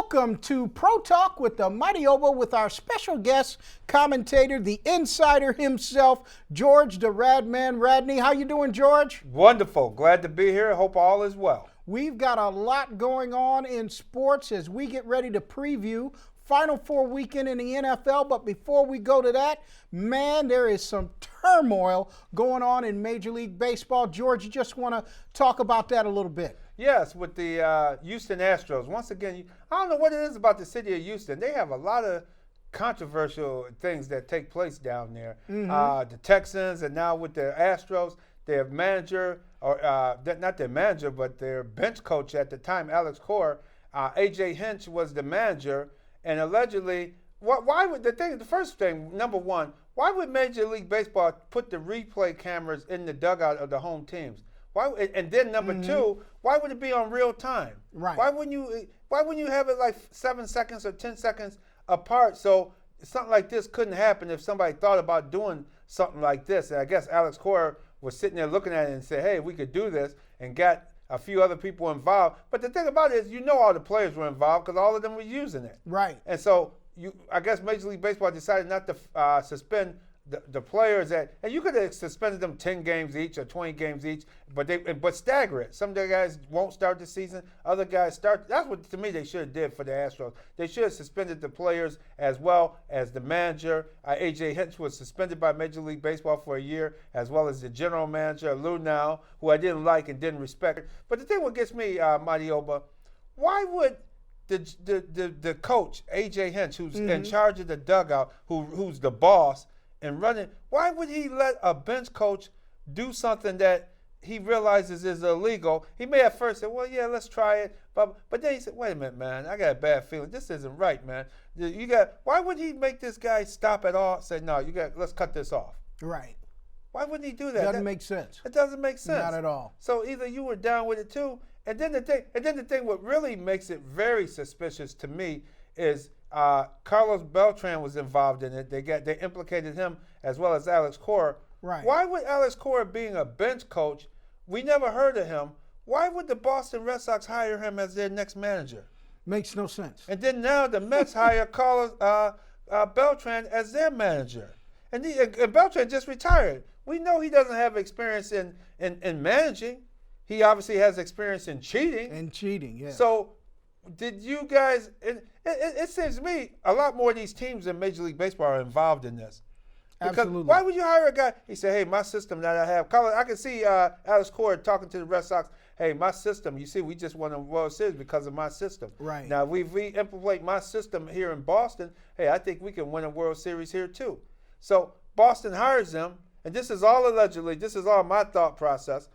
Welcome to Pro Talk with the Mighty Oba with our special guest commentator, the insider himself, George the Radman Radney. How you doing, George? Wonderful. Glad to be here. Hope all is well. We've got a lot going on in sports as we get ready to preview Final Four weekend in the NFL. But before we go to that, man, there is some turmoil going on in Major League Baseball. George, you just want to talk about that a little bit? Yes, with the Houston Astros. Once again, I don't know what it is about the city of Houston. They have a lot of controversial things that take place down there. The Texans, and now with the Astros, their manager, or not their manager, but their bench coach at the time, Alex Cora, A.J. Hinch was the manager, and allegedly, why would the first thing, number one, why would Major League Baseball put the replay cameras in the dugout of the home teams? Why? And then number two, why would it be on real time? Right. Why wouldn't you have it like 7 seconds or 10 seconds apart? So something like this couldn't happen if somebody thought about doing something like this. And I guess Alex Cora was sitting there looking at it and said, hey, we could do this, and got a few other people involved. But the thing about it is, all the players were involved because all of them were using it. Right. And so I guess Major League Baseball decided not to suspend the players and you could have suspended them 10 games each or 20 games each, but stagger it. Some of the guys won't start the season, other guys start. That's what, to me, they should have did for the Astros. They should have suspended the players as well as the manager. A.J. Hinch was suspended by Major League Baseball for a year, as well as the general manager, Lou Now, who I didn't like and didn't respect. But the thing what gets me, Mighty Oba, why would the coach, A.J. Hinch, who's in charge of the dugout, who's the boss, and running, why would he let a bench coach do something that he realizes is illegal? He may at first say, well, yeah, let's try it. But then he said, wait a minute, man, I got a bad feeling. This isn't right, man. Why would he make this guy stop at all? Say, no, let's cut this off. Right. Why wouldn't he do that? Doesn't make sense. It doesn't make sense. Not at all. So either you were down with it too, and then the thing what really makes it very suspicious to me is Carlos Beltran was involved in it. They implicated him as well as Alex Cora. Right. Why would Alex Cora, being a bench coach, we never heard of him, why would the Boston Red Sox hire him as their next manager? Makes no sense. And then now the Mets hire Carlos Beltran as their manager. And Beltran just retired. We know he doesn't have experience in managing. He obviously has experience in cheating. And cheating, yeah. So did you guys it seems to me a lot more of these teams in Major League Baseball are involved in this. Because Absolutely. why would you hire a guy? He said, hey, my system that I have. I can see Alex Cora talking to the Red Sox. Hey, my system, you see, we just won a World Series because of my system. Right. Now, if we implement my system here in Boston, hey, I think we can win a World Series here too. So Boston hires them, and this is all allegedly, this is all my thought process.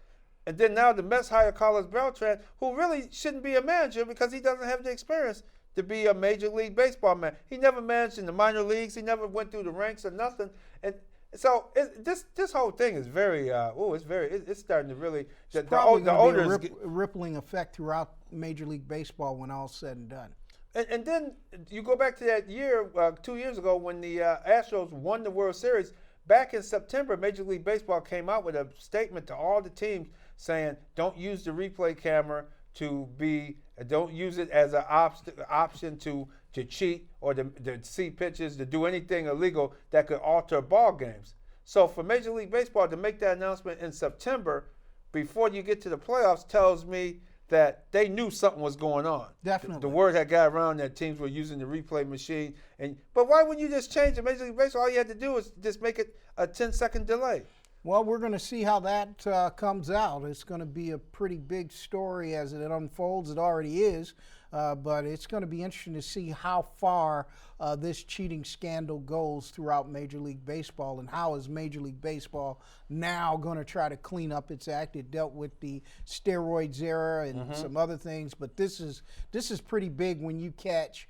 And then now the Mets hire Carlos Beltran, who really shouldn't be a manager because he doesn't have the experience to be a Major League Baseball man. He never managed in the minor leagues. He never went through the ranks or nothing. And so this whole thing is very, it's starting to really, it's probably the owners rippling effect throughout Major League Baseball when all's said and done. And then you go back to that year, 2 years ago, when the Astros won the World Series. Back in September, Major League Baseball came out with a statement to all the teams saying, don't use the replay camera don't use it as an option to cheat or to see pitches, to do anything illegal that could alter ball games. So for Major League Baseball to make that announcement in September before you get to the playoffs tells me that they knew something was going on. Definitely. The word had got around that teams were using the replay machine. But why wouldn't you just change it? Major League Baseball, all you had to do was just make it a 10-second delay. Well, we're going to see how that comes out. It's going to be a pretty big story as it unfolds. It already is. But it's going to be interesting to see how far this cheating scandal goes throughout Major League Baseball, and how is Major League Baseball now going to try to clean up its act. It dealt with the steroids era and some other things, but this is pretty big when you catch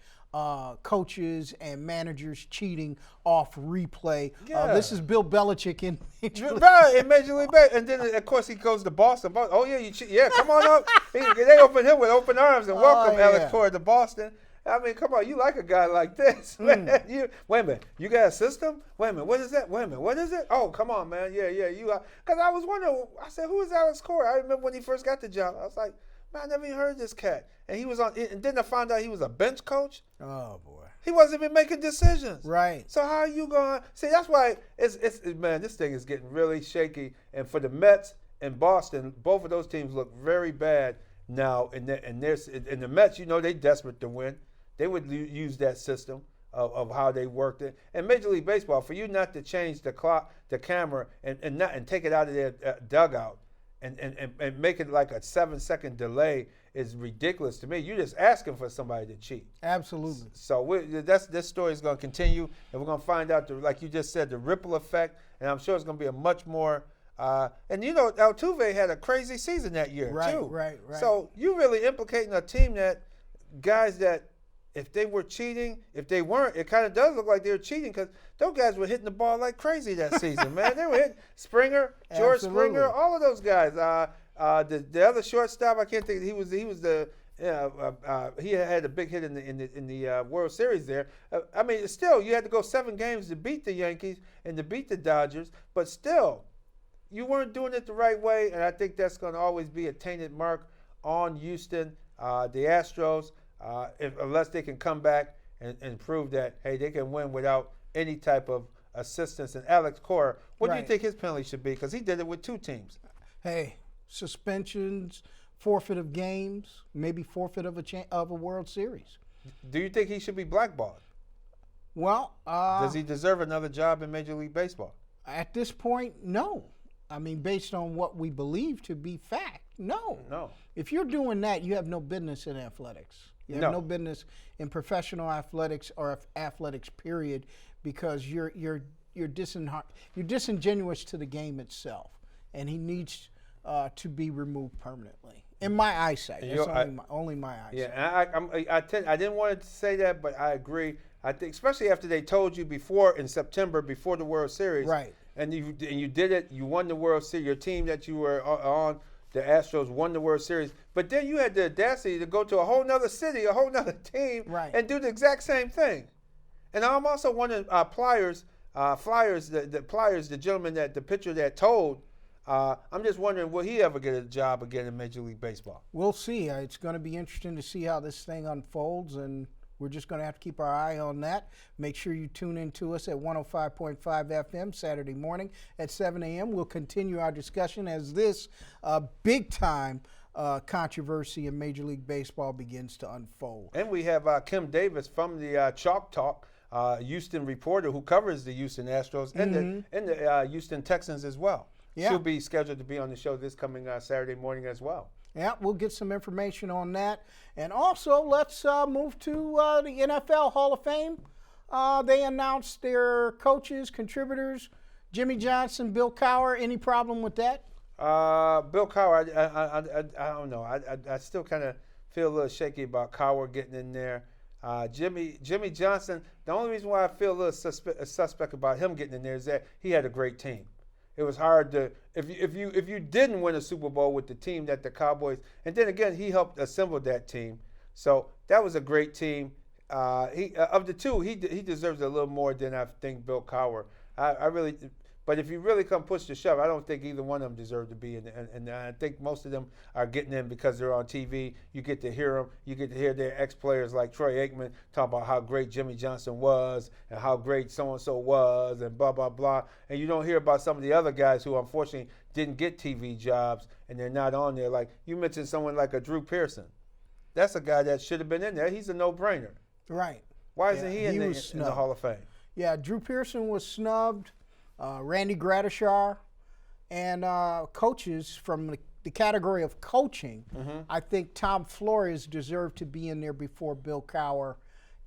coaches and managers cheating off replay. Yeah. This is Bill Belichick in Major League. Right, in Major League Baseball. And then, of course, he goes to Boston. Oh, yeah, you cheat. Yeah, come on up. They open him with open arms and welcome Alex Cora to Boston. I mean, come on, you like a guy like this, man. Wait a minute, you got a system? Wait a minute, what is that? Wait a minute, what is it? Oh, come on, man. Yeah, you. Because I was wondering, I said, who is Alex Cora? I remember when he first got the job. I was like, Man, I never even heard of this cat. And he was on. And then I found out he was a bench coach. Oh boy. He wasn't even making decisions. Right. So how are you going to see? That's why man, this thing is getting really shaky. And for the Mets and Boston, both of those teams look very bad now. And the Mets, they desperate to win. They would use that system of how they worked it. And Major League Baseball, for you not to change the clock, the camera, and take it out of their dugout and make it like a 7-second delay is ridiculous to me. You're just asking for somebody to cheat. Absolutely. So this story is going to continue, and we're going to find out, like you just said, the ripple effect, and I'm sure it's going to be a much more and Altuve had a crazy season that year, too. Right. So you're really implicating a team that guys that if they were cheating, if they weren't, it kind of does look like they were cheating because those guys were hitting the ball like crazy that season, man. They were hitting Springer, George Absolutely. Springer, all of those guys. The other shortstop, I can't think. He was the. He had a big hit in the World Series there. I mean, still, you had to go 7 games to beat the Yankees and to beat the Dodgers, but still, you weren't doing it the right way, and I think that's going to always be a tainted mark on Houston, the Astros. Unless they can come back and prove that, hey, they can win without any type of assistance. And Alex Cora, what do you think his penalty should be? Because he did it with 2 teams. Hey, suspensions, forfeit of games, maybe forfeit of a World Series. Do you think he should be blackballed? Well, does he deserve another job in Major League Baseball? At this point, no. I mean, based on what we believe to be fact, no. No. If you're doing that, you have no business in athletics. You have no business in professional athletics or athletics, period, because you're disingenuous to the game itself, and he needs to be removed permanently. In my eyesight, that's only my eyesight. Yeah, I didn't want to say that, but I agree. I think, especially after they told you before in September, before the World Series, right? And you did it. You won the World Series. Your team that you were on, the Astros, won the World Series. But then you had the audacity to go to a whole nother city, a whole nother team, and do the exact same thing. And I'm also wondering, Flyers, the gentleman the pitcher that told, I'm just wondering, will he ever get a job again in Major League Baseball? We'll see. It's going to be interesting to see how this thing unfolds, and we're just going to have to keep our eye on that. Make sure you tune in to us at 105.5 FM Saturday morning at 7 a.m. We'll continue our discussion as this big-time controversy in Major League Baseball begins to unfold. And we have Kim Davis from the Chalk Talk, Houston reporter who covers the Houston Astros and the Houston Texans as well. Yeah. She'll be scheduled to be on the show this coming Saturday morning as well. Yeah, we'll get some information on that. And also, let's move to the NFL Hall of Fame. They announced their coaches, contributors, Jimmy Johnson, Bill Cowher. Any problem with that? Bill Cowher, I don't know. I still kind of feel a little shaky about Cowher getting in there. Jimmy Johnson, the only reason why I feel a little suspect about him getting in there is that he had a great team. It was hard to if you didn't win a Super Bowl with the team that the Cowboys, and then again he helped assemble that team, so that was a great team. Of the two, he deserves a little more than I think Bill Cowher. I really, but if you really come push to shove, I don't think either one of them deserve to be in. And I think most of them are getting in because they're on TV. You get to hear them. You get to hear their ex-players like Troy Aikman talk about how great Jimmy Johnson was and how great so-and-so was and blah, blah, blah. And you don't hear about some of the other guys who unfortunately didn't get TV jobs and they're not on there. Like you mentioned someone like a Drew Pearson. That's a guy that should have been in there. He's a no-brainer. Right. Why isn't he in the Hall of Fame? Yeah, Drew Pearson was snubbed. Randy Gradishar, and coaches from the category of coaching. Mm-hmm. I think Tom Flores deserved to be in there before Bill Cowher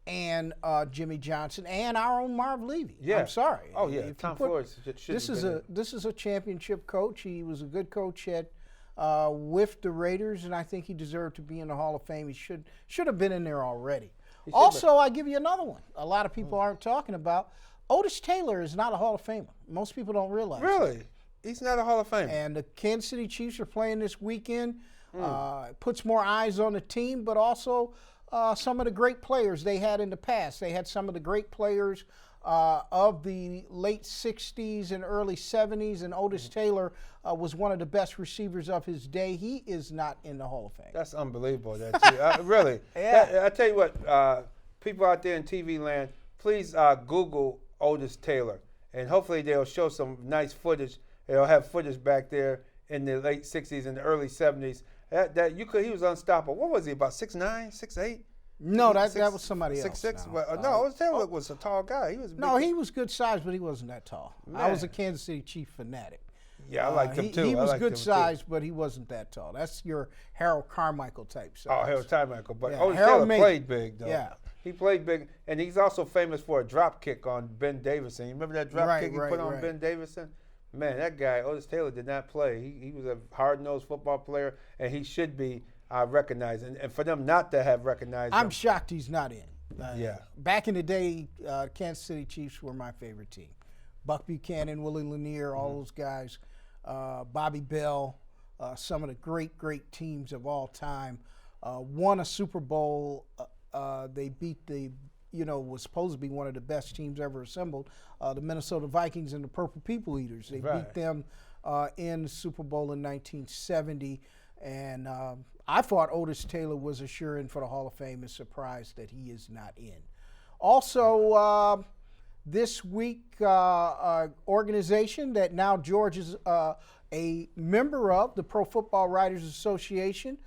and Jimmy Johnson and our own Marv Levy. Yeah. I'm sorry. Oh yeah, Tom Flores should this is a championship coach. He was a good coach at with the Raiders, and I think he deserved to be in the Hall of Fame. He should have been in there already. Also, I give you another one. A lot of people aren't talking about. Otis Taylor is not a Hall of Famer. Most people don't realize that. Really? He's not a Hall of Famer. And the Kansas City Chiefs are playing this weekend. Puts more eyes on the team, but also some of the great players they had in the past. They had some of the great players of the late 60s and early 70s, and Otis Taylor was one of the best receivers of his day. He is not in the Hall of Fame. That's unbelievable. Really. Yeah. I tell you what, people out there in TV land, please Google Otis Taylor, and hopefully they'll show some nice footage. They'll have footage back there in the late 60s and the early 70s. He was unstoppable. What was he, about 6'9", 6'8"? No, that was somebody else. 6'6"? No, Otis Taylor was a tall guy. He was big. No, he was good size, but he wasn't that tall. Man. I was a Kansas City Chief fanatic. Yeah, I liked him too. He was good size, but he wasn't that tall. That's your Harold Carmichael type size. Oh, Harold Carmichael. But Yeah, Otis Harold Taylor played big, though. Yeah. He played big, and he's also famous for a drop kick on Ben Davison. You remember that drop kick he put on Ben Davison? Man, that guy, Otis Taylor, did not play. He was a hard-nosed football player, and he should be recognized. And for them not to have recognized him. I'm shocked he's not in. Yeah. Back in the day, Kansas City Chiefs were my favorite team. Buck Buchanan, Willie Lanier, all those guys, Bobby Bell, some of the great teams of all time. Won a Super Bowl. They beat was supposed to be one of the best teams ever assembled, the Minnesota Vikings and the Purple People Eaters. They beat them in the Super Bowl in 1970. And I thought Otis Taylor was a sure-in for the Hall of Fame, and surprised that he is not in. Also, this week, organization that now George is a member of, the Pro Football Writers Association,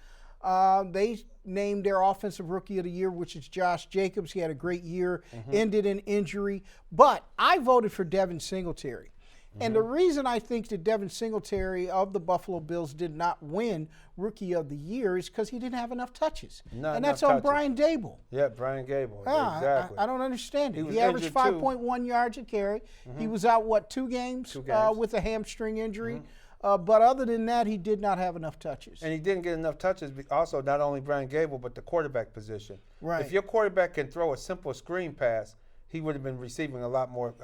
they named their Offensive Rookie of the Year, which is Josh Jacobs. He had a great year, ended in injury. But I voted for Devin Singletary. And the reason I think that Devin Singletary of the Buffalo Bills did not win Rookie of the Year is because he didn't have enough touches. And that's on Brian Dable. Yeah, Brian Dable. Exactly. I don't understand it. He averaged injured 5.1 yards a carry. He was out, 2 games, with a hamstring injury. But other than that, he did not have enough touches. And he didn't get enough touches, also not only Brian Dable, but the quarterback position. Right. If your quarterback can throw a simple screen pass, he would have been receiving a lot more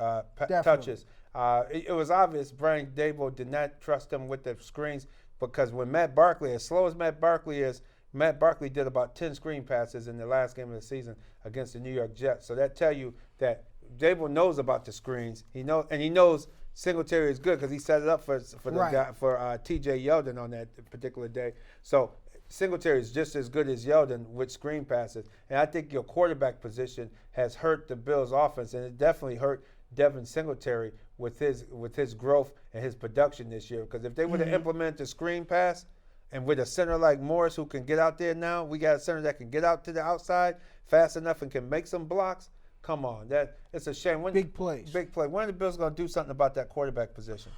touches. It was obvious Brian Dable did not trust him with the screens, because when Matt Barkley, as slow as Matt Barkley is, Matt Barkley did about 10 screen passes in the last game of the season against the New York Jets. So that tell you that Dable knows about the screens. He knows Singletary is good because he set it up for the guy, for T.J. Yeldon on that particular day. So Singletary is just as good as Yeldon with screen passes. And I think your quarterback position has hurt the Bills' offense, and it definitely hurt Devin Singletary with his growth and his production this year. Because if they would have implemented the screen pass, and with a center like Morris who can get out there now, we got a center that can get out to the outside fast enough and can make some blocks. Come on, it's a shame. Big plays. Big play. When are the Bills going to do something about that quarterback position?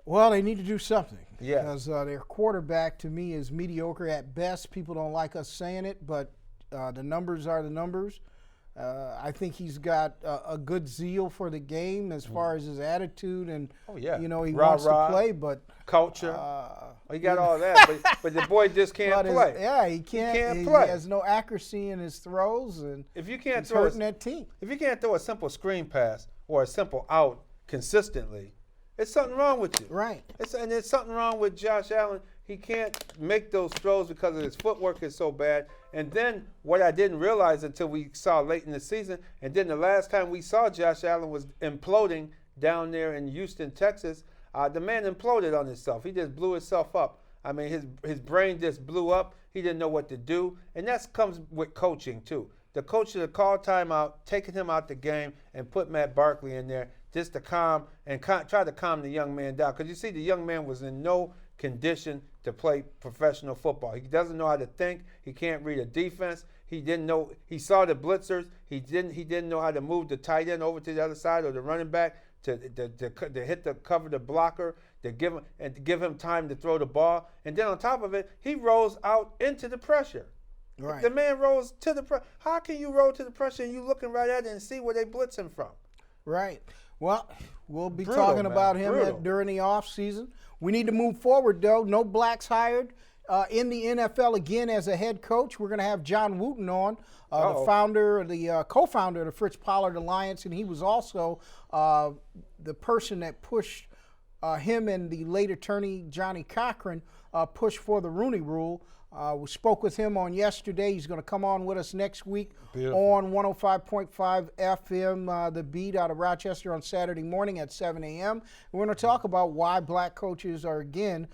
Well, they need to do something. Yeah. Because their quarterback, to me, is mediocre at best. People don't like us saying it, but the numbers are the numbers. I think he's got a good zeal for the game as far as his attitude, and he wants to play, but culture. He got all that, but the boy just can't play. He can't play. He has no accuracy in his throws, and if you can't he's hurting that team. If you can't throw a simple screen pass or a simple out consistently, it's something wrong with you. Right. There's something wrong with Josh Allen. He can't make those throws because of his footwork is so bad. And then what I didn't realize until we saw late in the season, and then the last time we saw Josh Allen was imploding down there in Houston, Texas. The man imploded on himself. He just blew himself up. I mean, his brain just blew up. He didn't know what to do. And that comes with coaching, too. The coach should have called timeout, taken him out the game, and put Matt Barkley in there just to try to calm the young man down. Because you see, the young man was in no condition to play professional football. He doesn't know how to think. He can't read a defense. He didn't know. He saw the blitzers. He didn't know how to move the tight end over to the other side or the running back to hit the cover the blocker, to give him time to throw the ball. And then on top of it, he rolls out into the pressure. Right. The man rolls to the pressure. How can you roll to the pressure and you looking right at it and see where they blitzing from? Right. Well, we'll be talking about him during the offseason. We need to move forward, though. No blacks hired in the NFL again as a head coach. We're going to have John Wooten on, the co-founder of the Fritz Pollard Alliance, and he was also the person that pushed him and the late attorney Johnny Cochran pushed for the Rooney Rule. We spoke with him on yesterday. He's going to come on with us next week Beautiful. on 105.5 FM, The Beat out of Rochester on Saturday morning at 7 a.m. We're going to talk about why black coaches are, again,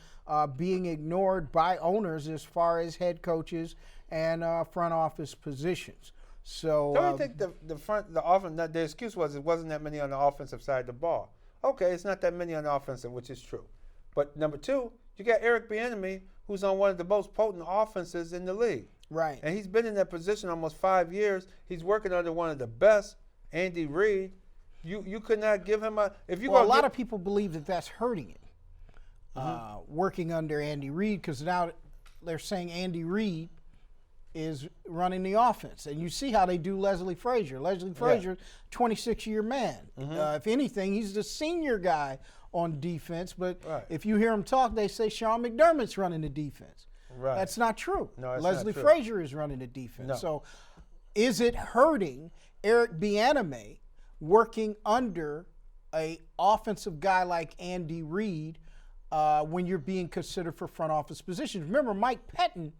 being ignored by owners as far as head coaches and front office positions. So, Don't you think the excuse was it wasn't that many on the offensive side of the ball? Okay, it's not that many on the offensive, which is true. But number two, you got Eric Bieniemy, who's on one of the most potent offenses in the league. right. And he's been in that position almost 5 years. He's working under one of the best, Andy Reid. You could not give him a – Well, a lot of people believe that that's hurting him, working under Andy Reid, because now they're saying Andy Reid is running the offense. And you see how they do Leslie Frazier. Leslie Frazier, 26-year man. If anything, he's the senior guy on defense. But if you hear him talk, they say Sean McDermott's running the defense. Right. That's not true. No, it's Leslie not true. Frazier is running the defense. No. So is it hurting Eric Bieniemy working under a offensive guy like Andy Reid when you're being considered for front office positions? Remember, Mike Pettin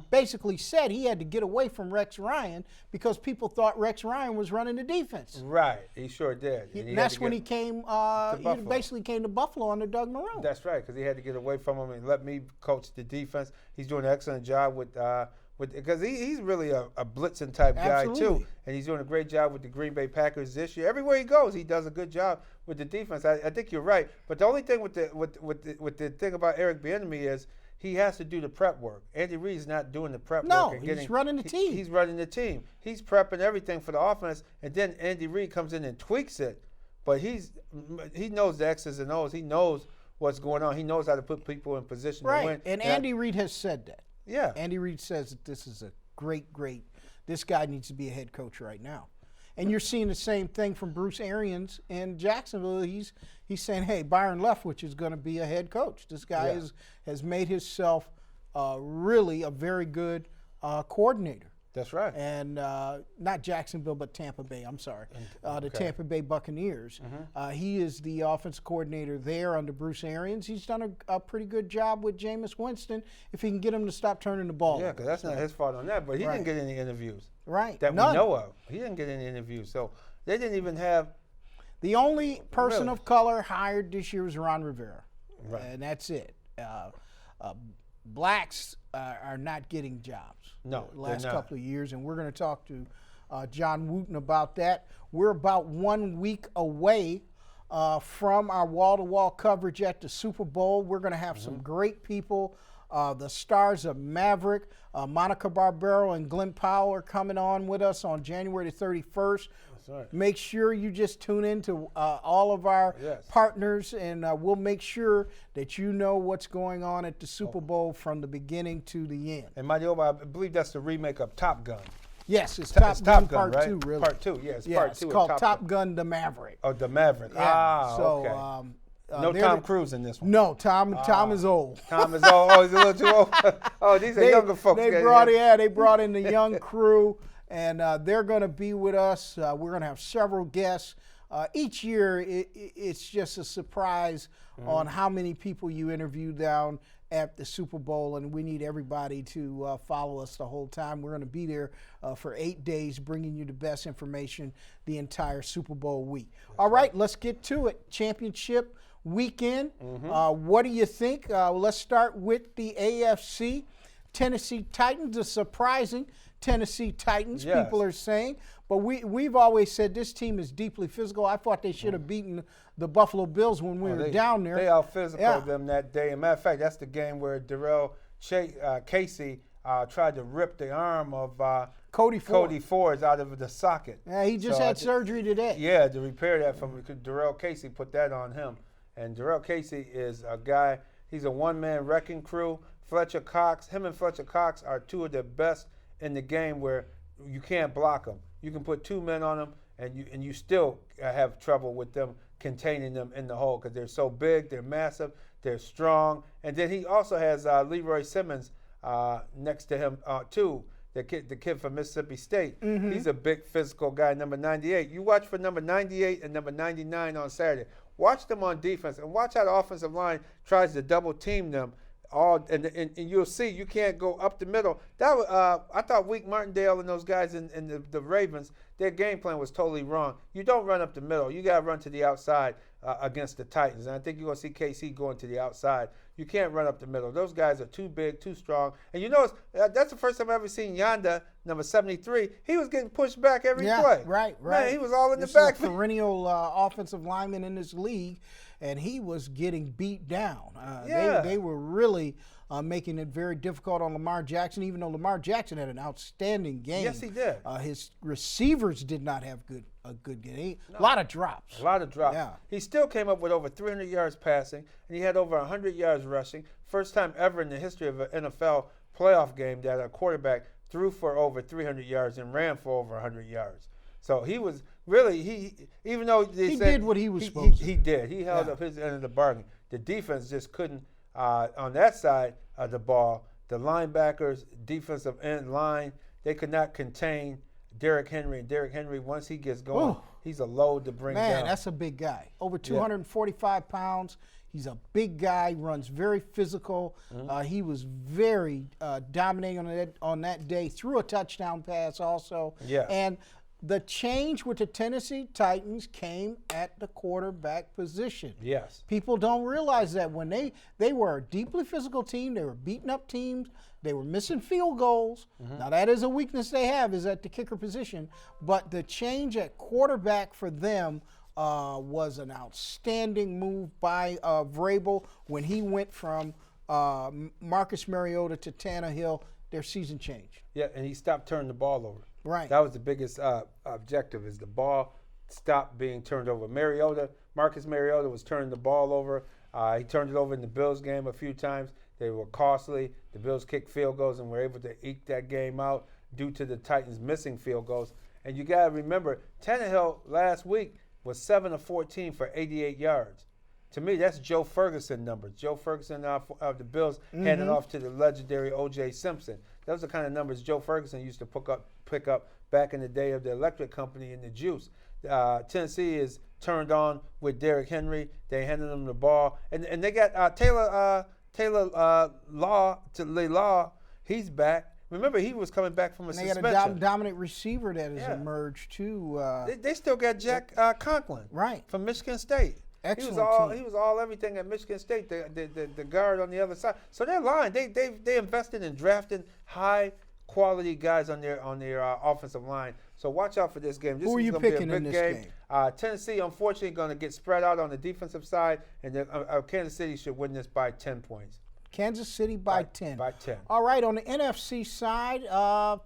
basically said he had to get away from Rex Ryan because people thought Rex Ryan was running the defense. Right, he sure did. And that's when he came. He basically came to Buffalo under Doug Marrone. That's right, because he had to get away from him and let me coach the defense. He's doing an excellent job because he's really a blitzing type guy too, and he's doing a great job with the Green Bay Packers this year. Everywhere he goes, he does a good job with the defense. I think you're right, but the only thing with the thing about Eric Bieniemy is he has to do the prep work. Andy Reid's not doing the prep work. No, he's running the team. He's running the team. He's prepping everything for the offense, and then Andy Reid comes in and tweaks it. But he knows the X's and O's. He knows what's going on. He knows how to put people in position to win. And Andy Reid has said that. Yeah. Andy Reid says that this is a great, this guy needs to be a head coach right now. And you're seeing the same thing from Bruce Arians in Jacksonville. He's saying, hey, Byron Leftwich is going to be a head coach. This guy has made himself really a very good coordinator. That's right. And not Jacksonville, but Tampa Bay. I'm sorry. The Tampa Bay Buccaneers. He is the offensive coordinator there under Bruce Arians. He's done a pretty good job with Jameis Winston if he can get him to stop turning the ball. Yeah, because that's not his fault on that. But he didn't get any interviews. Right. That None. we know of. He didn't get any interviews. So they didn't even have. The only person of color hired this year was Ron Rivera. Right. And that's it. Blacks are not getting jobs No, the last they're not. couple of years, and we're going to talk to John Wooten about that. We're about 1 week away from our wall-to-wall coverage at the Super Bowl. We're going to have some great people. The stars of Maverick, Monica Barbero and Glenn Powell are coming on with us on January the 31st. That's right. Make sure you just tune in to all of our partners, and we'll make sure that you know what's going on at the Super Bowl from the beginning to the end. And I believe that's the remake of Top Gun. Yes, it's Top Gun Part right? 2, really. Part 2, yes. Yeah, Part it's 2 called of Top Gun The Maverick. Oh, the Maverick. Yeah. Okay. No Tom Cruise in this one. No, Tom is old. Tom is old. Oh, he's a little too old. Oh, these are younger folks. They brought in the young crew, and they're going to be with us. We're going to have several guests. Each year, it's just a surprise on how many people you interview down at the Super Bowl, and we need everybody to follow us the whole time. We're going to be there for 8 days, bringing you the best information the entire Super Bowl week. All right, let's get to it. Championship weekend. What do you think? Let's start with the AFC. Tennessee Titans, a surprising Tennessee Titans, people are saying. But we've always said this team is deeply physical. I thought they should have beaten the Buffalo Bills when we were down there. They out-physical them that day. As a matter of fact, that's the game where Darrell Casey tried to rip the arm of Cody Ford out of the socket. Yeah, he just had surgery today. Yeah, to repair that from Darrell Casey put that on him. And Darrell Casey is a guy, he's a one-man wrecking crew. Fletcher Cox, him and Fletcher Cox are two of the best in the game where you can't block them. You can put two men on them, and you still have trouble with them containing them in the hole because they're so big, they're massive, they're strong. And then he also has Leroy Simmons next to him too, the kid from Mississippi State. He's a big physical guy, number 98. You watch for number 98 and number 99 on Saturday. Watch them on defense and watch how the offensive line tries to double team them and you'll see you can't go up the middle. That I thought Weak Martindale and those guys in the Ravens, their game plan was totally wrong. You don't run up the middle. You got to run to the outside against the Titans. And I think you're going to see KC going to the outside. You can't run up the middle. Those guys are too big, too strong. And you know, that's the first time I've ever seen Yanda, number 73. He was getting pushed back every play. Right. Man, he was all in this the back. Is a perennial offensive lineman in this league, and he was getting beat down. They were really making it very difficult on Lamar Jackson, even though Lamar Jackson had an outstanding game. Yes, he did. His receivers did not have a good game. A lot of drops. A lot of drops. Yeah. He still came up with over 300 yards passing, and he had over 100 yards rushing. First time ever in the history of an NFL playoff game that a quarterback threw for over 300 yards and ran for over 100 yards. So he was really, even though he did what he was supposed to. He did. He held up his end of the bargain. The defense just couldn't, on that side of the ball, the linebackers, defensive end line, they could not contain Derrick Henry. And Derrick Henry, once he gets going, he's a load to bring down. Man, that's a big guy. Over 245 pounds. He's a big guy, runs very physical. He was very dominating on that day, threw a touchdown pass also. Yeah. And the change with the Tennessee Titans came at the quarterback position. Yes. People don't realize that when they were a deeply physical team, they were beating up teams, they were missing field goals. Now that is a weakness they have, is at the kicker position. But the change at quarterback for them was an outstanding move by Vrabel when he went from Marcus Mariota to Tannehill. Their season changed. Yeah, and he stopped turning the ball over. Right. That was the biggest objective, is the ball stopped being turned over. Marcus Mariota was turning the ball over. He turned it over in the Bills game a few times. They were costly. The Bills kicked field goals and were able to eke that game out due to the Titans missing field goals. And you got to remember, Tannehill last week was 7 of 14 for 88 yards. To me, that's Joe Ferguson numbers. Joe Ferguson of the Bills handed off to the legendary O.J. Simpson. Those are the kind of numbers Joe Ferguson used to pick up back in the day of the electric company and the juice. Tennessee is turned on with Derrick Henry. They handed him the ball. And they got Taylor Law. He's back. Remember, he was coming back from a suspension. They got a dominant receiver that has emerged, too. They still got Jack Conklin from Michigan State. Excellent He was all everything at Michigan State, the guard on the other side. So their line, they invested in drafting high quality guys on their offensive line. So watch out for this game. This Who are is you going to be a picking big in this game? Tennessee, unfortunately, going to get spread out on the defensive side, and Kansas City should win this by 10 points. Kansas City by 10. By 10. All right, on the NFC side,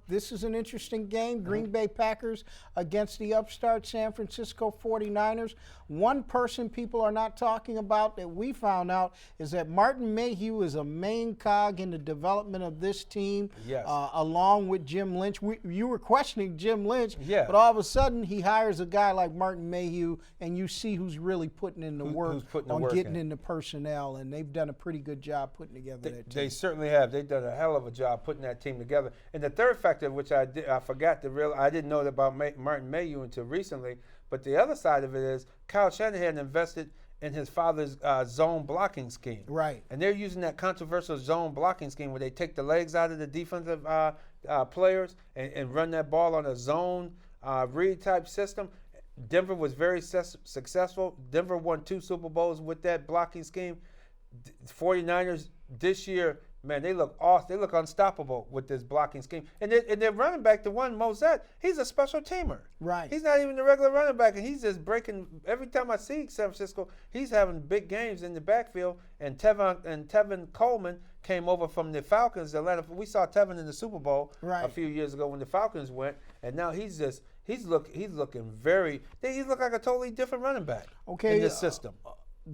this is an interesting game. Green Bay Packers against the upstart San Francisco 49ers. One person people are not talking about that we found out is that Martin Mayhew is a main cog in the development of this team, along with Jim Lynch. You were questioning Jim Lynch, but all of a sudden he hires a guy like Martin Mayhew, and you see who's really putting in the work on getting in the personnel, and they've done a pretty good job putting together that team. They certainly have. They've done a hell of a job putting that team together. And the third factor, which I forgot to realize, I didn't know about Martin Mayhew until recently, but the other side of it is Kyle Shanahan invested in his father's zone blocking scheme. Right. And they're using that controversial zone blocking scheme where they take the legs out of the defensive players and run that ball on a zone read type system. Denver was very successful. Denver won 2 Super Bowls with that blocking scheme. 49ers this year, man, they look awesome. They look unstoppable with this blocking scheme. And their running back, the one Mozart, he's a special teamer. Right. He's not even a regular running back, and he's just breaking. Every time I see San Francisco, he's having big games in the backfield. And Tevin Coleman came over from the Falcons. Atlanta. We saw Tevin in the Super Bowl a few years ago when the Falcons went, and now he's looking very. He look like a totally different running back in this system.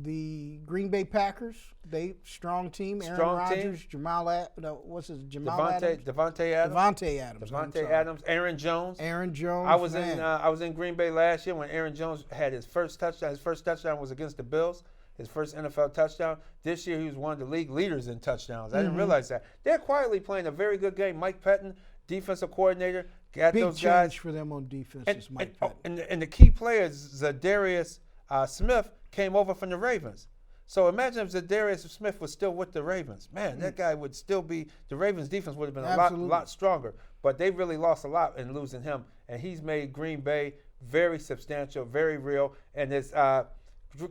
The Green Bay Packers, strong team. Aaron Rodgers, Devontae Adams, Aaron Jones. I was in Green Bay last year when Aaron Jones had his first touchdown. His first touchdown was against the Bills. His first NFL touchdown. This year he was one of the league leaders in touchdowns. I didn't realize that. They're quietly playing a very good game. Mike Pettin, defensive coordinator, got big those guys. Big change for them on defense. And the key players, Zadarius Smith, came over from the Ravens. So imagine if Zadarius Smith was still with the Ravens. Man, that guy would still be – the Ravens' defense would have been a lot stronger. But they really lost a lot in losing him. And he's made Green Bay very substantial, very real. And it's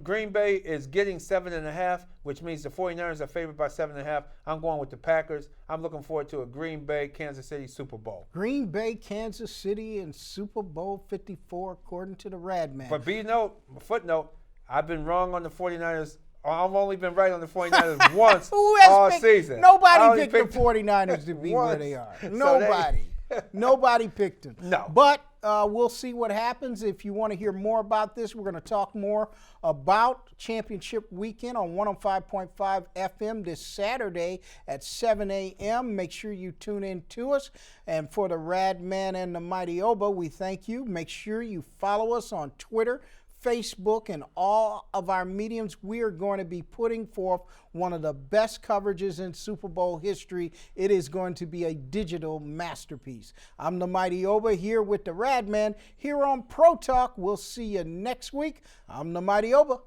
Green Bay is getting 7.5, which means the 49ers are favored by 7.5. I'm going with the Packers. I'm looking forward to a Green Bay, Kansas City Super Bowl. Green Bay, Kansas City, and Super Bowl 54, according to the Radman. But footnote, I've been wrong on the 49ers. I've only been right on the 49ers once all season. Nobody picked the 49ers to be where they are. Nobody. Nobody picked them. No. But we'll see what happens. If you want to hear more about this, we're going to talk more about championship weekend on 105.5 FM this Saturday at 7 a.m. Make sure you tune in to us. And for the Radman and the Mighty Oba, we thank you. Make sure you follow us on Twitter, Facebook, and all of our mediums. We are going to be putting forth one of the best coverages in Super Bowl history. It is going to be a digital masterpiece. I'm the Mighty Oba here with the Radman here on Pro Talk. We'll see you next week. I'm the Mighty Oba.